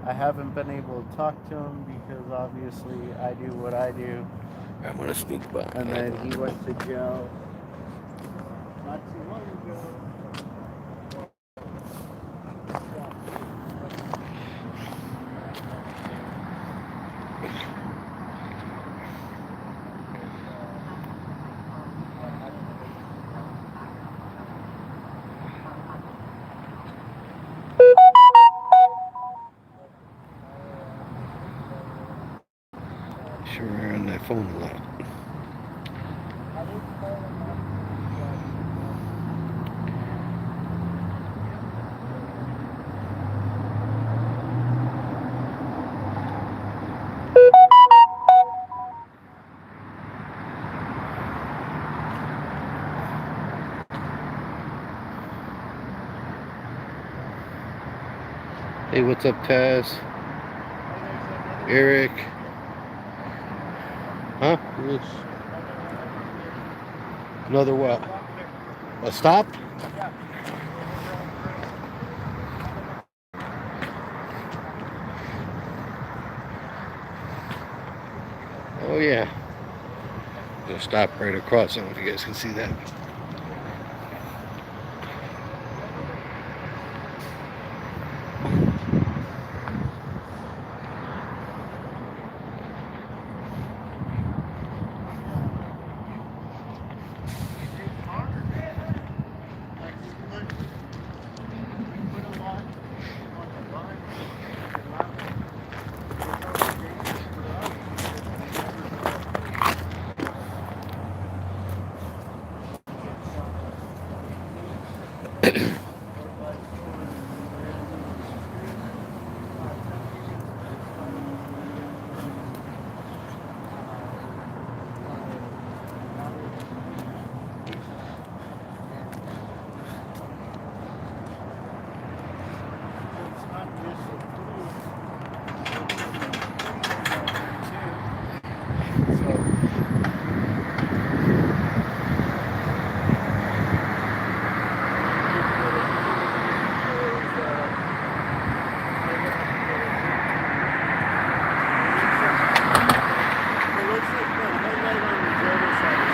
S11: I haven't been able to talk to him because obviously I do what I do.
S1: I'm gonna sneak by.
S11: And then he went to jail not too long ago.
S1: Sure, are on that phone a lot. Hey, what's up, Taz? Eric? Huh? Another what? A stop? Oh yeah. Gonna stop right across. I don't know if you guys can see that.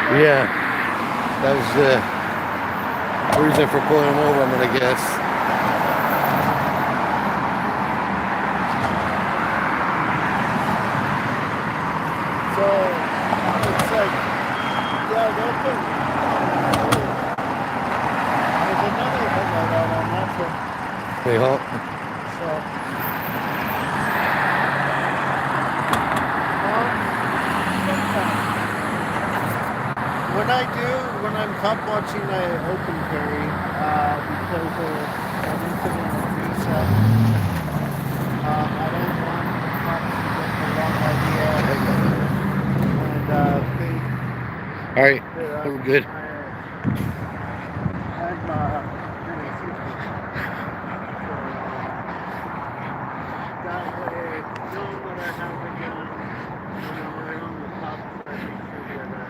S1: Yeah, that was the reason for pulling him over, I'm gonna guess.
S11: So it's like, yeah, they'll put. There's another headlight out on that one.
S1: Hey, huh?
S11: So. When I'm cop watching, I open carry because of an incident at reset. I don't want the cops to get the wrong idea. And
S1: All right, we're good.
S11: That way, knowing what I have to do, when I'm around the cops, I make sure that I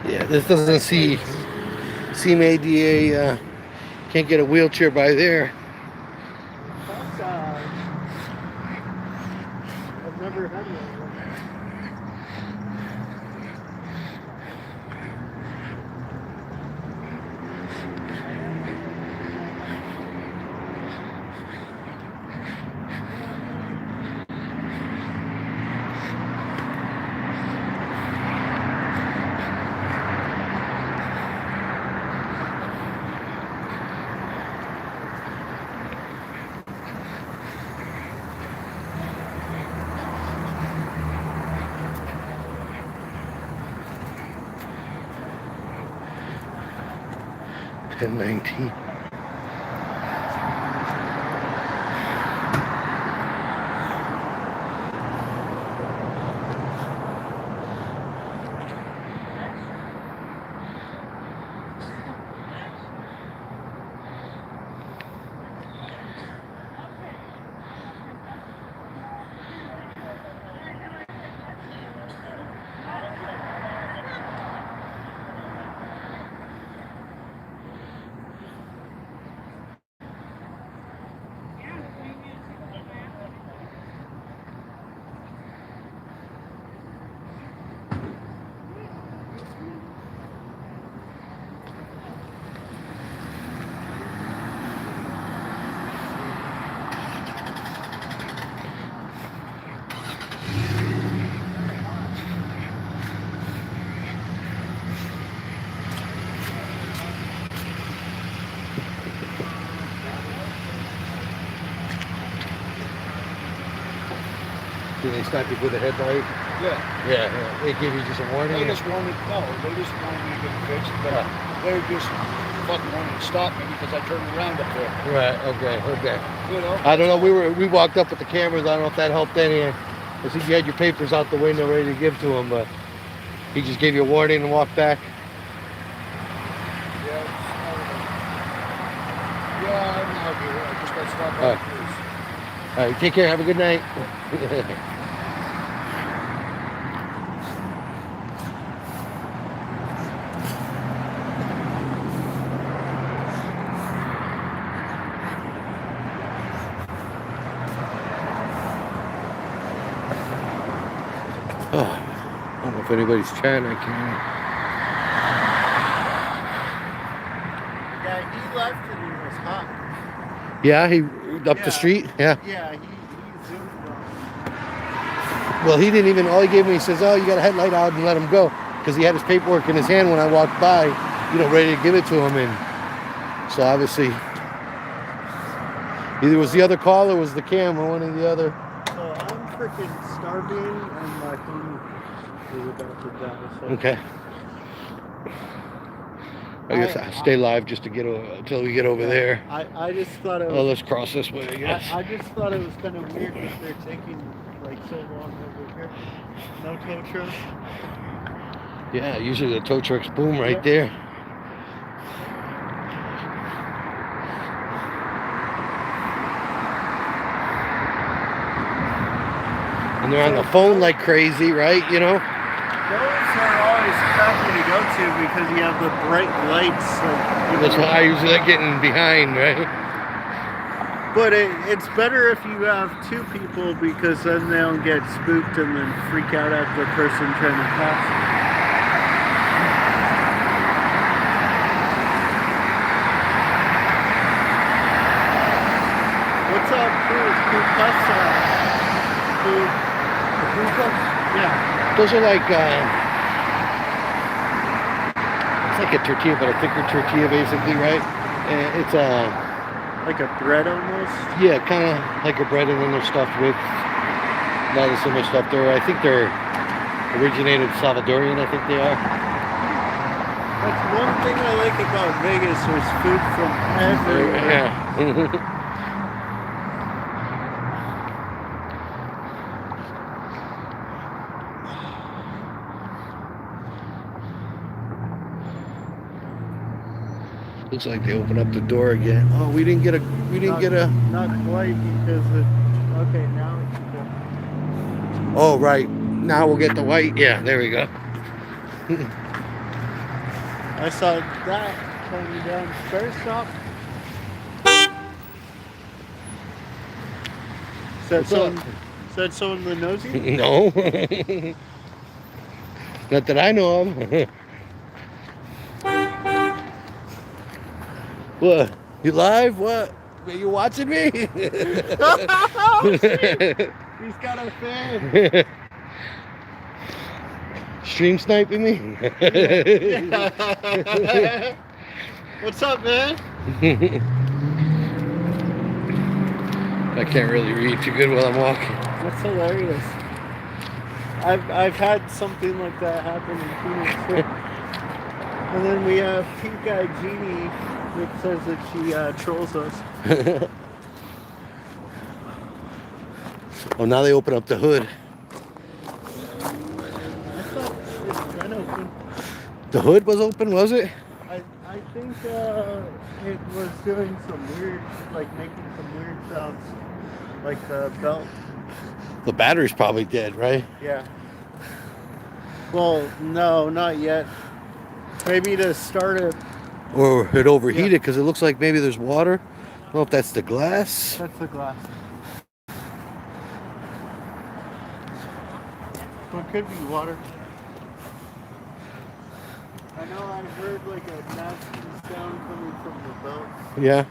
S1: Yeah, this doesn't seem ADA. Can't get a wheelchair by there.
S11: I've never had one.
S1: Ten 19. Did they stop you with a headlight?
S11: Yeah.
S1: Yeah. They give you just a warning?
S11: They just wanted me to get fixed, but they just fucking wanted to stop me because I turned around up there.
S1: Right, okay.
S11: You know?
S1: I don't know, we walked up with the cameras, I don't know if that helped any. I think you had your papers out the window ready to give to him, but he just gave you a warning and walked back.
S11: Yeah, I'm out here. I just got to stop by the police.
S1: All right, take care, have a good night. I don't know if anybody's chatting. I can't.
S11: Yeah, he left and he was hot.
S1: Yeah, he up the street. Yeah.
S11: Yeah, he zoomed on.
S1: Well, he didn't even. All he gave me, he says, "Oh, you got a headlight out," and let him go because he had his paperwork in his hand when I walked by, ready to give it to him. And so obviously, either was the other call or was the cam or one or the other.
S11: So I'm freaking starving and my phone is about to die. So.
S1: Okay. I guess I'll stay live just to get until we get over there.
S11: I just thought it was.
S1: Oh, let's cross this way, I guess.
S11: I just thought it was kind of weird that they're taking like so long over here. No tow truck.
S1: Yeah, usually the tow trucks boom right there. And they're on the phone like crazy, right?
S11: Those are always crappy to go to because you have the bright lights.
S1: That's why I usually like getting behind, right?
S11: But it's better if you have two people because then they don't get spooked and then freak out at the person trying to pass. What's up, Yeah.
S1: Those are like, it's like a tortilla, but a thicker tortilla basically, right? And it's
S11: like a bread almost?
S1: Yeah, kind of like a bread, and then they're stuffed with a lot of similar stuff. I think they're originated Salvadorian, I think they are.
S11: That's one thing I like about Vegas, there's food from everywhere.
S1: Yeah. Looks like they opened up the door again. Oh, we didn't get a.
S11: Not quite because Okay, now it's good.
S1: Oh, right. Now we'll get the white. Yeah, there we go.
S11: I saw that coming down. Spare stop.
S1: What's up?
S11: Said someone the nosy?
S1: No. Not that I know of. What? You live? What? Are you watching me?
S11: Oh, shit. He's got a fan.
S1: Stream sniping me?
S11: Yeah. What's up, man?
S1: I can't really read too good while I'm walking.
S11: That's hilarious. I've had something like that happen in Phoenix too. And then we have Pink Eye Jeannie, which says that she trolls us.
S1: Oh, now they open up the hood.
S11: I thought it's been open.
S1: The hood was open, was it?
S11: I think it was doing some weird, like making some weird sounds, like the belt.
S1: The battery's probably dead, right?
S11: Yeah. Well, no, not yet. Maybe to start it.
S1: Or it overheated because it looks like maybe there's water. I don't know if that's the glass.
S11: That's the glass. Well, it could be water. I know I heard like a nasty sound coming from the belt.
S1: Yeah.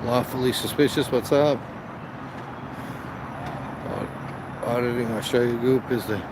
S1: Lawfully suspicious, what's up? Auditing Australia Group is the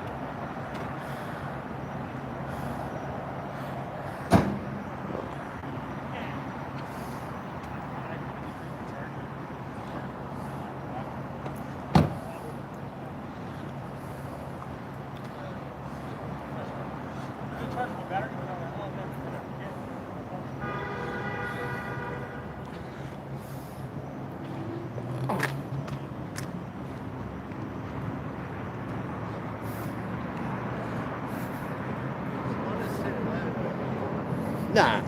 S1: Nah.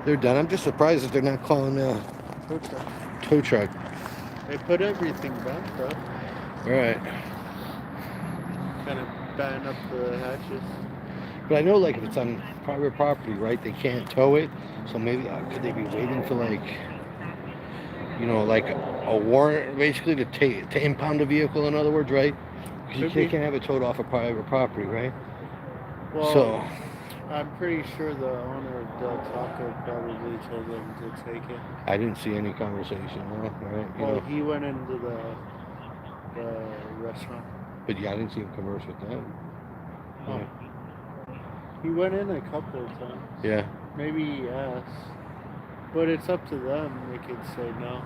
S1: They're done. I'm just surprised that they're not calling tow truck.
S11: They put everything back, bro.
S1: Right.
S11: Kind of batten up the hatches.
S1: But I know, like, if it's on private property, right, they can't tow it. So maybe, could they be waiting for, like, you know, like a warrant, basically, to impound a vehicle, in other words, right? Because you can't have it towed off of private property, right?
S11: Well,
S1: so
S11: I'm pretty sure the owner of Del Taco probably told them to take it.
S1: I didn't see any conversation, no, right?
S11: Well, he went into the restaurant.
S1: But yeah, I didn't see him converse with them.
S11: Oh.
S1: Yeah.
S11: He went in a couple of times.
S1: Yeah.
S11: Maybe he asked. But it's up to them. They could say no.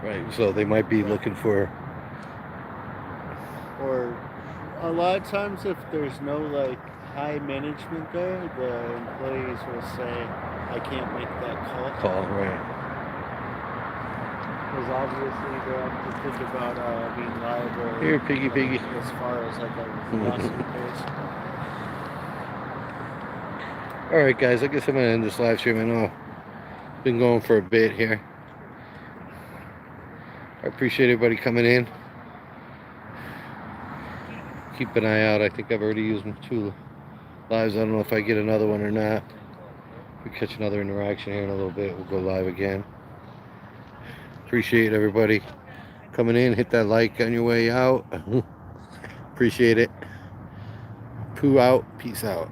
S1: Right, so they might be looking for...
S11: Or a lot of times if there's no, like, high management there, the employees will say, I can't make that call.
S1: Right.
S11: Because obviously they have to think about being liable.
S1: Here, piggy.
S11: As far as, like, a lawsuit goes.
S1: Alright guys, I guess I'm going to end this live stream. I know I've been going for a bit here. I appreciate everybody coming in. Keep an eye out. I think I've already used 2 lives. I don't know if I get another one or not. If we catch another interaction here in a little bit, we'll go live again. Appreciate everybody coming in. Hit that like on your way out. Appreciate it. Poo out. Peace out.